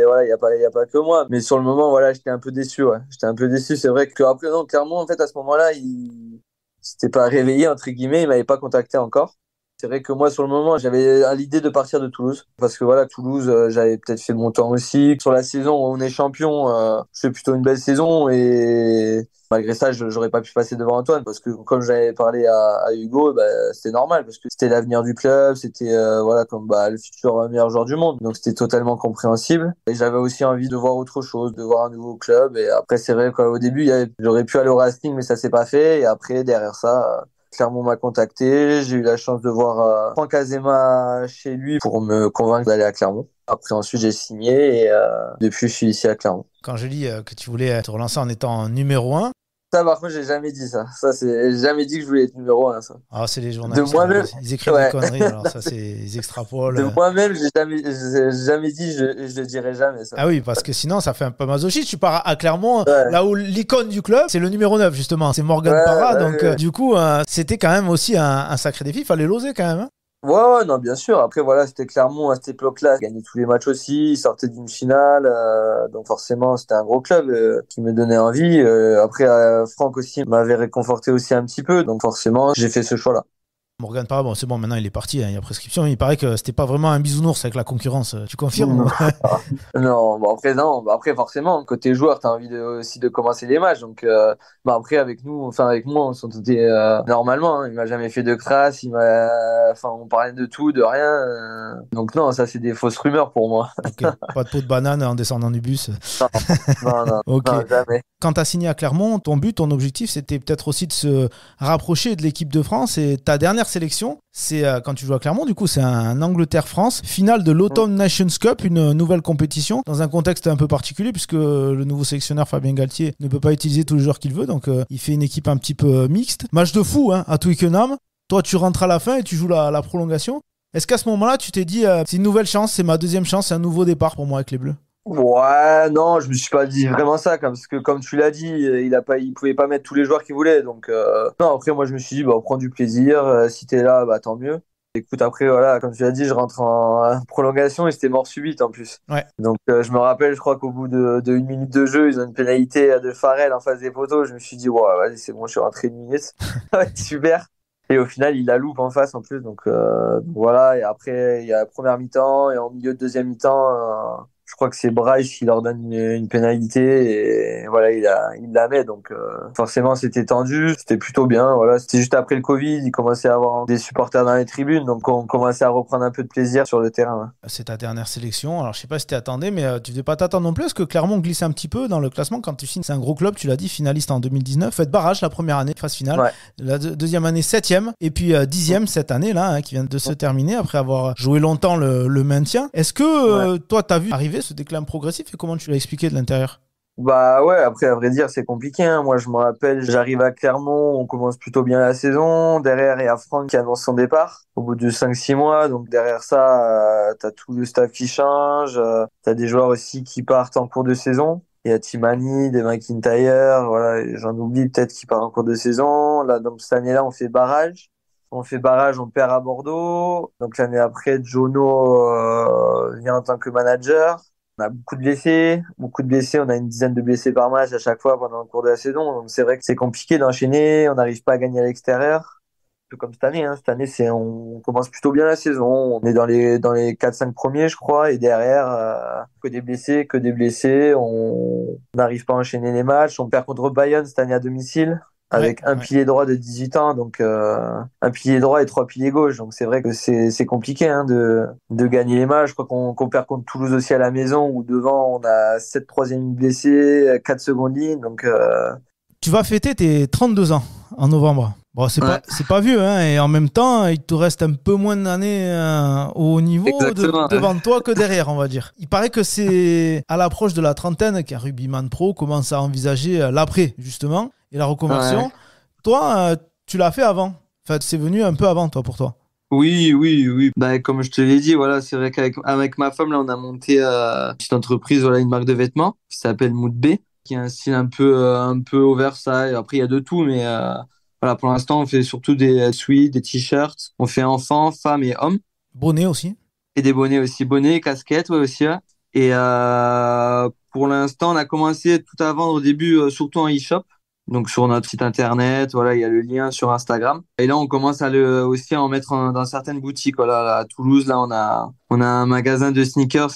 voilà, il y a pas que moi. Mais sur le moment, voilà, j'étais un peu déçu, ouais. J'étais un peu déçu. C'est vrai que après, non, clairement, en fait, à ce moment-là, il s'était pas réveillé, entre guillemets, il m'avait pas contacté encore. C'est vrai que moi, sur le moment, j'avais l'idée de partir de Toulouse. Parce que voilà, Toulouse, j'avais peut-être fait mon temps aussi. Sur la saison où on est champion, je fais plutôt une belle saison. Malgré ça, j'aurais pas pu passer devant Antoine parce que comme j'avais parlé à Hugo, bah, c'était normal parce que c'était l'avenir du club, c'était voilà comme bah, le futur meilleur joueur du monde. Donc c'était totalement compréhensible. Et j'avais aussi envie de voir autre chose, de voir un nouveau club. Et après, c'est vrai qu'au début, j'aurais pu aller au Racing, mais ça s'est pas fait. Et après, derrière ça, Clermont m'a contacté. J'ai eu la chance de voir Franck Azema chez lui pour me convaincre d'aller à Clermont. Après, ensuite, j'ai signé et depuis, je suis ici à Clermont. Quand je dis que tu voulais te relancer en étant numéro un. Ça, par contre, j'ai jamais dit ça. J'ai jamais dit que je voulais être numéro un, ça. Ah, c'est les De journalistes, moi-même, ils écrivent des ouais. conneries, alors ça, ils extrapolent. De moi-même, j'ai jamais dit, je le dirai jamais, ça. Ah oui, parce que sinon, ça fait un peu masochiste. Tu pars à Clermont, Ouais. là où l'icône du club, c'est le numéro 9, justement. C'est Ouais, Morgan Parra. Donc, ouais. du coup, c'était quand même aussi un sacré défi. Il fallait l'oser quand même, hein. Ouais, non, bien sûr. Après, voilà, c'était Clermont à cette époque-là. Ils gagnaient tous les matchs aussi. Ils sortaient d'une finale. Donc, forcément, c'était un gros club qui me donnait envie. Après, Franck aussi m'avait réconforté aussi un petit peu. Donc, forcément, j'ai fait ce choix-là. Morgan Parra, bon, c'est bon, maintenant il est parti, hein, il y a prescription. Il paraît que c'était pas vraiment un bisounours avec la concurrence. Tu confirmes? Non, bon après non, bah après forcément côté joueur t'as envie aussi de commencer les matchs donc bah après avec nous enfin avec moi on s'entendait normalement hein. Il m'a jamais fait de crasse, enfin on parlait de tout de rien donc non ça c'est des fausses rumeurs pour moi. Ok, pas de peau de banane en descendant du bus. Non non non, Ok. non jamais. Quand tu as signé à Clermont, ton but, ton objectif, c'était peut-être aussi de se rapprocher de l'équipe de France. Et ta dernière sélection, c'est quand tu joues à Clermont, du coup, c'est un Angleterre-France, finale de l'Autumn Nations Cup, une nouvelle compétition, dans un contexte un peu particulier, puisque le nouveau sélectionneur Fabien Galtier ne peut pas utiliser tous les joueurs qu'il veut. Donc, il fait une équipe un petit peu mixte. Match de fou, hein, à Twickenham. Toi, tu rentres à la fin et tu joues la prolongation. Est-ce qu'à ce moment-là, tu t'es dit, c'est une nouvelle chance, c'est ma deuxième chance, c'est un nouveau départ pour moi avec les Bleus? Ouais, non, je me suis pas dit vraiment ça, parce que comme tu l'as dit, il pouvait pas mettre tous les joueurs qu'il voulait, donc non. Après, moi, je me suis dit, bah, on prend du plaisir. Si t'es là, bah tant mieux. Écoute, après, voilà, comme tu l'as dit, je rentre en prolongation et c'était mort subite en plus. Ouais. Donc, je me rappelle, je crois qu'au bout de une minute de jeu, ils ont une pénalité de Farrell en face des poteaux. Je me suis dit, ouais, vas-y, c'est bon, je suis rentré une minute. Ça va être super. Et au final, il la loupe en face en plus. Donc voilà. Et après, il y a la première mi-temps et en milieu de deuxième mi-temps, je crois que c'est Bryce qui leur donne une pénalité et voilà, il la met. Donc forcément, c'était tendu, c'était plutôt bien. Voilà, c'était juste après le Covid, il commençait à avoir des supporters dans les tribunes, donc on commençait à reprendre un peu de plaisir sur le terrain. C'est ta dernière sélection. Alors, je sais pas si tu attendais, mais tu devais pas t'attendre non plus. Est-ce que Clermont glisse un petit peu dans le classement quand tu signes? C'est un gros club, tu l'as dit, finaliste en 2019. Faites barrage la première année, phase finale. Ouais. La deuxième année, 7e. Et puis 10e cette année-là, hein, qui vient de se terminer après avoir joué longtemps le maintien. Est-ce que toi, tu as vu arriver ce déclin progressif et comment tu l'as expliqué de l'intérieur? Bah ouais, après à vrai dire c'est compliqué, hein. Moi je me rappelle, j'arrive à Clermont, on commence plutôt bien la saison. Derrière il y a Franck qui annonce son départ au bout de 5-6 mois. Donc derrière ça, t'as tout le staff qui change, t'as des joueurs aussi qui partent en cours de saison. Il y a Timani, des McIntyre, voilà, et j'en oublie peut-être qui partent en cours de saison. Là donc cette année-là on fait barrage. On fait barrage, on perd à Bordeaux. Donc l'année après, Jono vient en tant que manager. On a beaucoup de blessés, beaucoup de blessés. On a une dizaine de blessés par match à chaque fois pendant le cours de la saison. Donc c'est vrai que c'est compliqué d'enchaîner. On n'arrive pas à gagner à l'extérieur. Un peu comme cette année, hein. Cette année, on commence plutôt bien la saison. On est dans les 4-5 premiers, je crois. Et derrière, que des blessés, que des blessés. On n'arrive pas à enchaîner les matchs. On perd contre Bayern cette année à domicile Ouais, avec un ouais. pilier droit de 18 ans, donc un pilier droit et 3 piliers gauche. Donc c'est vrai que c'est compliqué hein, de gagner les matchs. Je crois qu'on perd contre Toulouse aussi à la maison, où devant on a 7 troisième blessés, 4 secondes lignes. Donc Tu vas fêter tes 32 ans en novembre. Bon, ouais, c'est pas vieux, hein, et en même temps, il te reste un peu moins d'années au haut niveau exactement. devant toi que derrière, on va dire. Il paraît que c'est à l'approche de la trentaine qu'un rugbyman pro commence à envisager l'après, justement, et la reconversion. Ouais. Toi, tu l'as fait avant. Enfin, c'est venu un peu avant, toi, pour toi. Oui, oui, oui. Bah, comme je te l'ai dit, voilà, c'est vrai qu'avec ma femme, là, on a monté une petite entreprise, voilà, une marque de vêtements qui s'appelle Mood B, qui a un style un peu oversize. Après, il y a de tout, mais voilà, pour l'instant, on fait surtout des sweats, des t-shirts. On fait enfants, femmes et hommes. Bonnet aussi. Et des bonnets aussi, bonnets, casquettes, ouais, aussi. Ouais. Et pour l'instant, on a commencé tout à vendre au début, surtout en e-shop. Donc sur notre site internet, voilà, il y a le lien sur Instagram. Et là, on commence aussi à en mettre dans certaines boutiques. Voilà, là, à Toulouse, là, on a un magasin de sneakers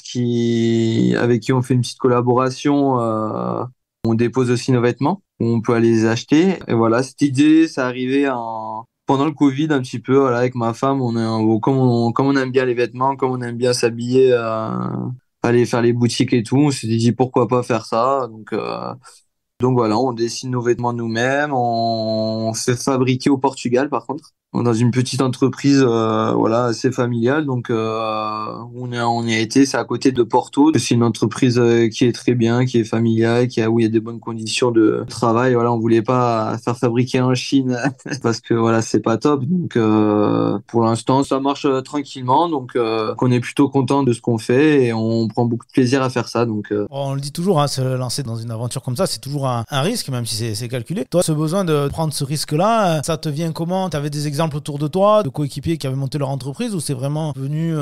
avec qui on fait une petite collaboration. On dépose aussi nos vêtements, on peut aller les acheter. Et voilà, cette idée, ça arrivait pendant le Covid un petit peu. Voilà, avec ma femme, comme on aime bien les vêtements, comme on aime bien s'habiller, aller faire les boutiques et tout, on s'est dit pourquoi pas faire ça. Donc voilà, on dessine nos vêtements nous-mêmes, on fait fabriquer au Portugal par contre. On est dans une petite entreprise voilà, assez familiale, donc on y a été, c'est à côté de Porto. C'est une entreprise qui est très bien, qui est familiale, où il y a des bonnes conditions de travail. Voilà, on voulait pas faire fabriquer en Chine parce que voilà, c'est pas top. Donc pour l'instant, ça marche tranquillement, donc on est plutôt content de ce qu'on fait et on prend beaucoup de plaisir à faire ça. On le dit toujours, hein, se lancer dans une aventure comme ça, c'est toujours un risque, même si c'est calculé. Toi, ce besoin de prendre ce risque-là, ça te vient comment? Tu avais des exemples autour de toi, de coéquipiers qui avaient monté leur entreprise, ou c'est vraiment venu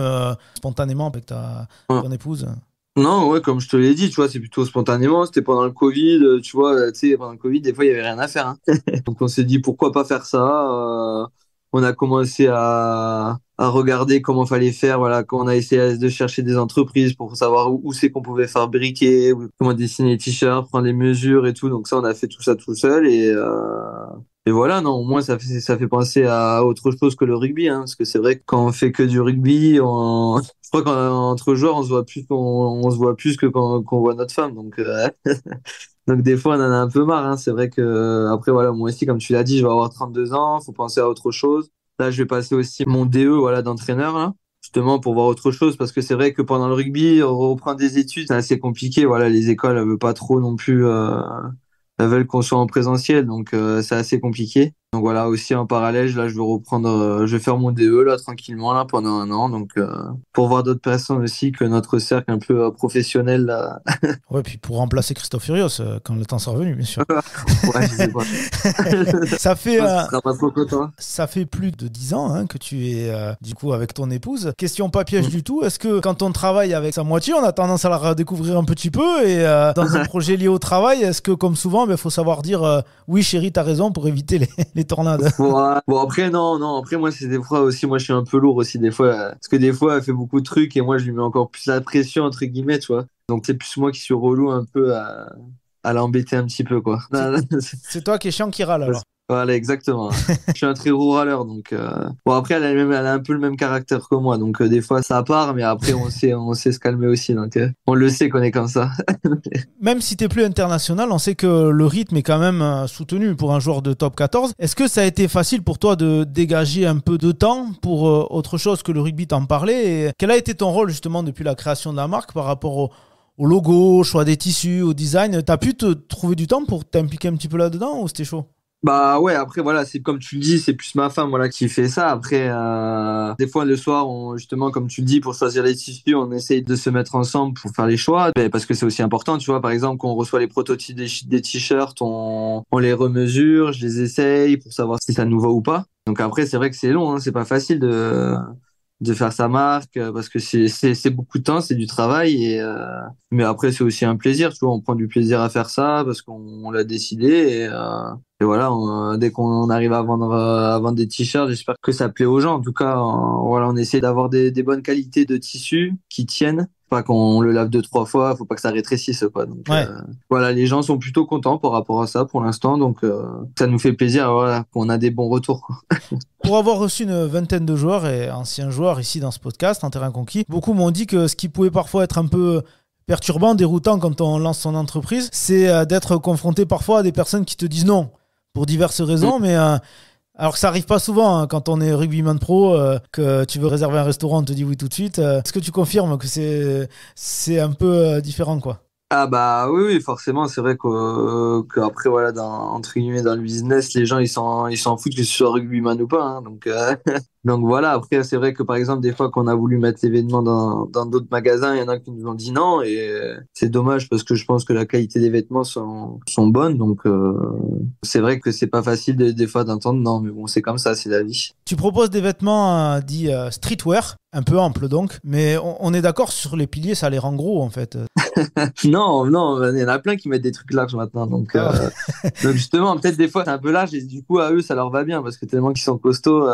spontanément avec ton épouse? Non, ouais, comme je te l'ai dit, tu vois, c'est plutôt spontanément. C'était pendant le Covid, tu vois, tu sais, pendant le Covid, des fois, il y avait rien à faire, hein. Donc, on s'est dit, pourquoi pas faire ça? On a commencé à regarder comment fallait faire, voilà, quand on a essayé de chercher des entreprises pour savoir où c'est qu'on pouvait fabriquer, comment dessiner les t-shirts, prendre les mesures et tout. Donc, ça, on a fait tout ça tout seul et voilà, non, au moins ça fait penser à autre chose que le rugby, hein, parce que c'est vrai que quand on fait que du rugby, je crois qu'entre joueurs, on se voit plus que quand qu'on voit notre femme. Donc des fois, on en a un peu marre, hein. C'est vrai que après voilà, moi aussi, comme tu l'as dit, je vais avoir 32 ans, faut penser à autre chose. Là, je vais passer aussi mon DE, voilà, d'entraîneur, là, justement pour voir autre chose, parce que c'est vrai que pendant le rugby, reprendre des études, c'est assez compliqué. Voilà, les écoles, elles veulent pas trop non plus. Elles veulent qu'on soit en présentiel, donc c'est assez compliqué. Donc voilà, aussi en parallèle, là, je vais faire mon DE là tranquillement là pendant un an, donc pour voir d'autres personnes aussi que notre cercle un peu professionnel là. Ouais, puis pour remplacer Christophe Furios, quand le temps sera venu, bien sûr. Ouais, je sais pas. Ça fait, Ce sera pas trop content. ça fait plus de 10 ans hein, que tu es du coup avec ton épouse. Question pas piège du tout, est-ce que quand on travaille avec sa moitié, on a tendance à la redécouvrir un petit peu et dans un projet lié au travail, est-ce que comme souvent, il faut savoir dire oui chérie, t'as raison pour éviter les tornades? Bon après non, après moi c'est des fois aussi, moi je suis un peu lourd aussi des fois, parce que des fois elle fait beaucoup de trucs et moi je lui mets encore plus la pression entre guillemets, tu vois. Donc c'est plus moi qui suis relou un peu à l'embêter un petit peu quoi. C'est c'est toi qui es chiant qui râle alors. Voilà, exactement. Je suis un très gros râleur, donc bon après elle a un peu le même caractère que moi, donc des fois ça part, mais après on sait se calmer aussi, donc on le sait qu'on est comme ça. Même si t'es plus international, on sait que le rythme est quand même soutenu pour un joueur de top 14. Est-ce que ça a été facile pour toi de dégager un peu de temps pour autre chose que le rugby t'en parlait? Et quel a été ton rôle justement depuis la création de la marque par rapport au logo, au choix des tissus, au design? T'as pu te trouver du temps pour t'impliquer un petit peu là-dedans ou c'était chaud? Bah ouais, après voilà, c'est comme tu le dis, c'est plus ma femme voilà qui fait ça. Après, des fois le soir, justement comme tu le dis, pour choisir les tissus, on essaye de se mettre ensemble pour faire les choix, mais parce que c'est aussi important, tu vois. Par exemple, quand on reçoit les prototypes des t-shirts, on les remesure, je les essaye pour savoir si ça nous va ou pas. Donc après, c'est vrai que c'est long, hein, c'est pas facile de faire sa marque parce que c'est beaucoup de temps, c'est du travail mais après c'est aussi un plaisir, tu vois, on prend du plaisir à faire ça parce qu'on l'a décidé et voilà, dès qu'on arrive à vendre des t-shirts, j'espère que ça plaît aux gens. En tout cas, voilà, on essaie d'avoir des bonnes qualités de tissu qui tiennent. Pas qu'on le lave 2, 3 fois, faut pas que ça rétrécisse, quoi. Donc, Ouais. voilà, les gens sont plutôt contents par rapport à ça pour l'instant. Donc, ça nous fait plaisir, voilà, qu'on a des bons retours, quoi. Pour avoir reçu une vingtaine de joueurs et anciens joueurs ici dans ce podcast, en terrain conquis, beaucoup m'ont dit que ce qui pouvait parfois être un peu perturbant, déroutant quand on lance son entreprise, c'est d'être confronté parfois à des personnes qui te disent non, pour diverses raisons, mais alors que ça arrive pas souvent hein, quand on est rugbyman pro, que tu veux réserver un restaurant, on te dit oui tout de suite. Est-ce que tu confirmes que c'est un peu différent quoi? Ah bah oui, oui, forcément, c'est vrai que après voilà, entre guillemets dans le business, les gens ils s'en foutent que ce soit rugbyman ou pas, hein. Donc donc voilà, après c'est vrai que par exemple des fois qu'on a voulu mettre l'événement dans d'autres magasins, il y en a qui nous ont dit non et c'est dommage parce que je pense que la qualité des vêtements sont bonnes, donc c'est vrai que c'est pas facile des fois d'entendre non, mais bon, c'est comme ça, c'est la vie. Tu proposes des vêtements dits streetwear, un peu amples donc, mais on est d'accord sur les piliers, ça les rend gros en fait. Non, non, il y en a plein qui mettent des trucs larges maintenant. Ah. Donc justement, peut-être des fois c'est un peu large et du coup à eux ça leur va bien parce que tellement qu'ils sont costauds,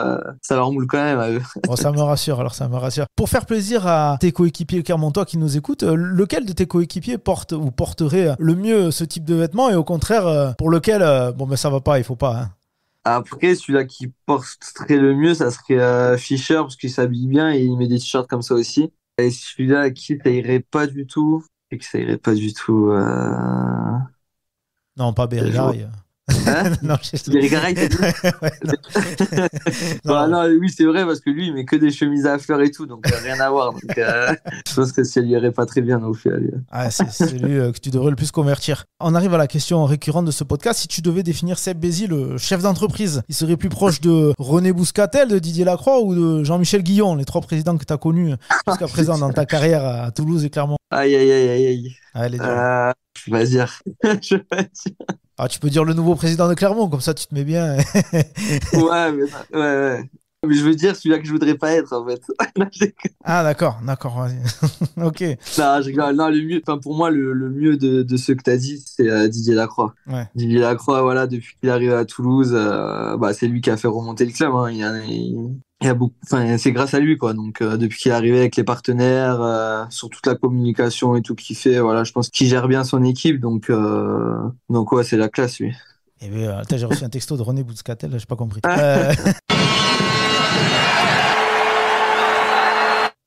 ça leur l'ongle quand même à eux. Bon, ça me rassure, alors ça me rassure. Pour faire plaisir à tes coéquipiers clermontois qui nous écoutent, lequel de tes coéquipiers porte ou porterait le mieux ce type de vêtements et au contraire, pour lequel, bon, ben ça va pas, il faut pas. Hein. Après, celui-là qui porterait le mieux, ça serait Fischer, parce qu'il s'habille bien et il met des t-shirts comme ça aussi. Et celui-là à qui ça irait pas du tout, et que ça irait pas du tout. Non, pas Berigari. Hein? Non, Berigari, t'as dit? Ouais, non. Bah, Non, non, oui, c'est vrai, parce que lui, il met que des chemises à fleurs et tout, donc rien à voir. Donc, je pense que ça lui irait pas très bien au final. ah, c'est lui que tu devrais le plus convertir. On arrive à la question récurrente de ce podcast. Si tu devais définir Seb Bézi, le chef d'entreprise, il serait plus proche de René Bouscatel, de Didier Lacroix ou de Jean-Michel Guillon, les 3 présidents que tu as connus jusqu'à présent dans ta carrière à Toulouse et Clermont? Aïe, aïe, aïe, aïe, aïe. Ah, elle est dure. Je vais pas dire. Je vais pas dire. Ah, tu peux dire le nouveau président de Clermont, comme ça tu te mets bien. Ouais, mais, ouais, ouais. Mais je veux dire celui-là que je voudrais pas être, en fait. Non, Ah, d'accord, vas-y. Ok. non, je rigole. Non, le mieux, enfin, pour moi, le mieux de ceux que tu as dit, c'est Didier Lacroix. Ouais. Didier Lacroix, voilà, depuis qu'il est arrivé à Toulouse, bah, c'est lui qui a fait remonter le club. Hein. Il y a beaucoup, enfin, c'est grâce à lui, quoi. Donc, depuis qu'il est arrivé avec les partenaires, sur toute la communication et tout qu'il fait, voilà, je pense qu'il gère bien son équipe. Donc ouais, c'est la classe, lui. Eh bien, j'ai reçu un texto de René Bouscatel, j'ai pas compris.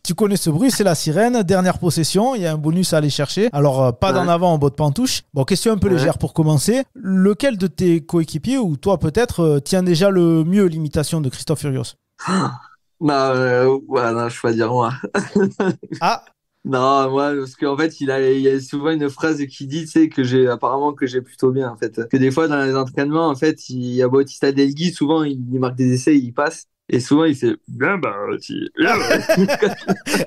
Tu connais ce bruit, c'est la sirène. Dernière possession, il y a un bonus à aller chercher. Alors, pas d'en avant en bas de pantouche. Bon, question un peu légère pour commencer. Lequel de tes coéquipiers, ou toi peut-être, tient déjà le mieux l'imitation de Christophe Furios? Bah, ouais, non, je peux pas dire moi. Ah, Non, moi, parce qu'en fait, il y a souvent une phrase qui dit, tu sais, apparemment, que j'ai plutôt bien, en fait. Que des fois, dans les entraînements, en fait, il y a Bautista Delgui, souvent, il marque des essais, il passe. Et souvent, il fait, bien, bah, bien, bah.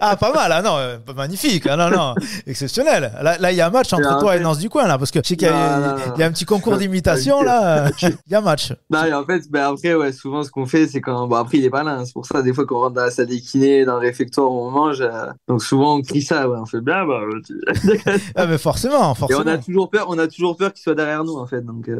ah, pas mal, ah non, magnifique, ah, non, non, exceptionnel. Là, il y a un match entre toi et Nance du Coin, là, parce que je sais qu'il y a, il y a un petit concours d'imitation, là, il y a match. Non, et en fait, ben après, ouais, souvent, ce qu'on fait, c'est quand, bon, après, il est pas là, hein, c'est pour ça, des fois, qu'on rentre dans la salle des kinés, dans le réfectoire où on mange, donc souvent, on crie ça, ouais, on fait bien, bah, Ah, mais forcément. Et on a toujours peur qu'il soit derrière nous, en fait, donc,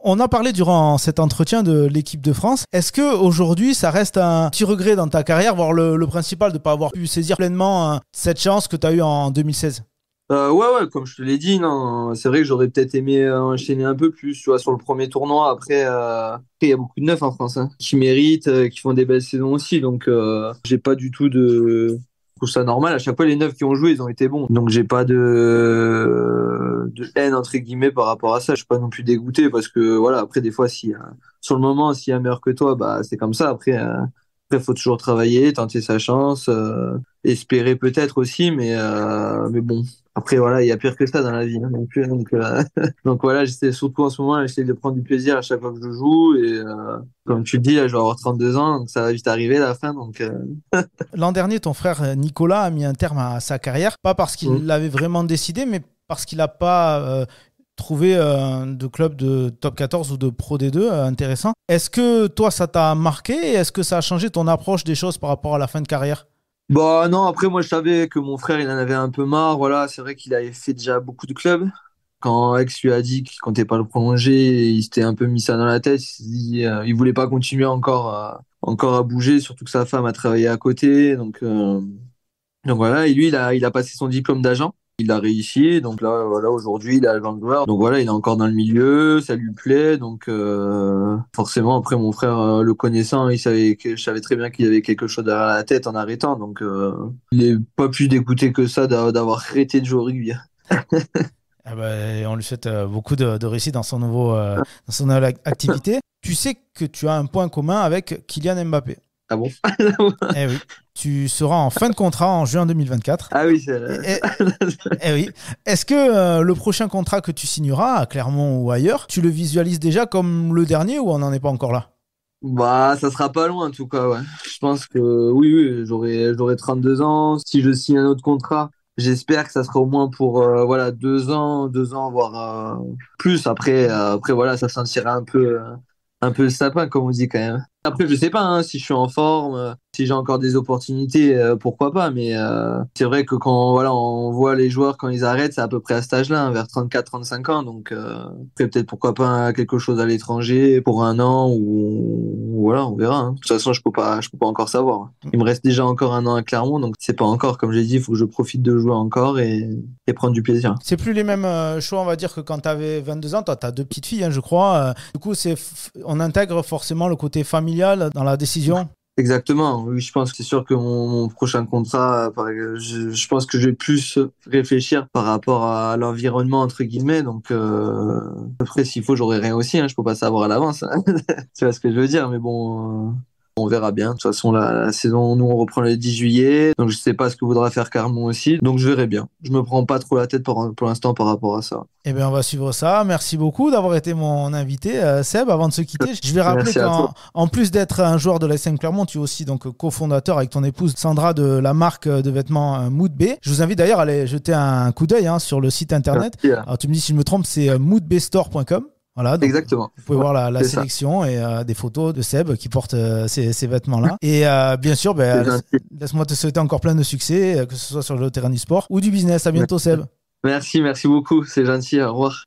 On a parlé durant cet entretien de l'équipe de France. Est-ce que aujourd'hui, ça reste un petit regret dans ta carrière, voire le principal, de ne pas avoir pu saisir pleinement cette chance que tu as eue en 2016? ouais, comme je te l'ai dit, non, c'est vrai que j'aurais peut-être aimé enchaîner un peu plus, tu vois, sur le premier tournoi. Après, il y a beaucoup de neufs en France, hein, qui méritent, qui font des belles saisons aussi. Donc, j'ai pas du tout je trouve ça normal. À chaque fois, les neufs qui ont joué, ils ont été bons. Donc, j'ai pas de haine, entre guillemets, par rapport à ça. Je suis pas non plus dégoûté parce que, voilà, après, des fois, si, sur le moment, s'il y a meilleur que toi, bah, c'est comme ça. Après, faut toujours travailler, tenter sa chance, espérer peut-être aussi, mais bon. Après, voilà, il y a pire que ça dans la vie, hein, non plus. Donc voilà, j'essaie surtout en ce moment, j'essaie de prendre du plaisir à chaque fois que je joue. Et comme tu le dis, là, je vais avoir 32 ans, donc ça va vite arriver la fin. L'an dernier, ton frère Nicolas a mis un terme à sa carrière, pas parce qu'il l'avait vraiment décidé, mais parce qu'il n'a pas trouvé de club de top 14 ou de Pro D2 intéressant. Est-ce que toi, ça t'a marqué et est-ce que ça a changé ton approche des choses par rapport à la fin de carrière? Bah non, après moi je savais que mon frère il en avait un peu marre, voilà, c'est vrai qu'il avait fait déjà beaucoup de clubs. Quand Aix lui a dit qu'il comptait pas le prolonger, il s'était un peu mis ça dans la tête, il s'est dit, il voulait pas continuer encore à bouger, surtout que sa femme a travaillé à côté, donc voilà, et lui il a passé son diplôme d'agent. Il a réussi, donc là, voilà, aujourd'hui, il est agent de joueur. Donc voilà, il est encore dans le milieu, ça lui plaît. Donc forcément, après, mon frère, le connaissant, je savais très bien qu'il avait quelque chose derrière la tête en arrêtant. Donc il est pas plus dégoûté que ça d'avoir arrêté de jouer au rugby. Eh ben, on lui souhaite beaucoup de réussite dans dans son nouvelle activité. Tu sais que tu as un point commun avec Kylian Mbappé. Ah bon? Eh oui. Tu seras en fin de contrat en juin 2024. Ah oui, c'est vrai. Eh oui. Est-ce que le prochain contrat que tu signeras à Clermont ou ailleurs, tu le visualises déjà comme le dernier ou on n'en est pas encore là? Bah, ça sera pas loin en tout cas, ouais. Je pense que oui, j'aurai 32 ans. Si je signe un autre contrat, j'espère que ça sera au moins pour voilà 2 ans, voire plus. Après voilà, ça sentira un peu le sapin comme on dit quand même. Après, je sais pas hein, si je suis en forme, si j'ai encore des opportunités, pourquoi pas. Mais c'est vrai que quand voilà, on voit les joueurs quand ils arrêtent, c'est à peu près à cet âge-là, hein, vers 34-35 ans. Donc après, peut-être pourquoi pas quelque chose à l'étranger pour un an ou voilà, on verra. Hein. De toute façon, je peux pas encore savoir. Il me reste déjà encore un an à Clermont, donc c'est pas encore. Comme j'ai dit, il faut que je profite de jouer encore et prendre du plaisir. C'est plus les mêmes choix, on va dire, que quand tu avais 22 ans. Toi, tu as deux petites filles, hein, je crois. Du coup, on intègre forcément le côté familial dans la décision. Exactement, oui, je pense que c'est sûr que mon prochain contrat, je pense que je vais plus réfléchir par rapport à l'environnement, entre guillemets. Donc, après, s'il faut, j'aurai rien aussi, hein, je peux pas savoir à l'avance. Hein. Tu vois ce que je veux dire, mais bon, on verra bien. De toute façon, la saison, nous, on reprend le 10 juillet, donc je sais pas ce que voudra faire Carmon aussi, donc je verrai bien. Je me prends pas trop la tête pour l'instant par rapport à ça. Eh bien, on va suivre ça. Merci beaucoup d'avoir été mon invité, Seb. Avant de se quitter, je vais rappeler Merci à toi. qu'en plus d'être un joueur de l'ASM Clermont, tu es aussi donc cofondateur avec ton épouse Sandra de la marque de vêtements Mood B. Je vous invite d'ailleurs à aller jeter un coup d'œil hein, sur le site internet. Merci. Alors, tu me dis si je me trompe, c'est moodbstore.com. Voilà, donc Exactement. vous pouvez voir la C'est ça. sélection et des photos de Seb qui porte ces vêtements-là. Et bien sûr, C'est gentil. laisse-moi te souhaiter encore plein de succès, que ce soit sur le terrain du sport ou du business. À bientôt, Seb. Merci beaucoup, c'est gentil. Au revoir.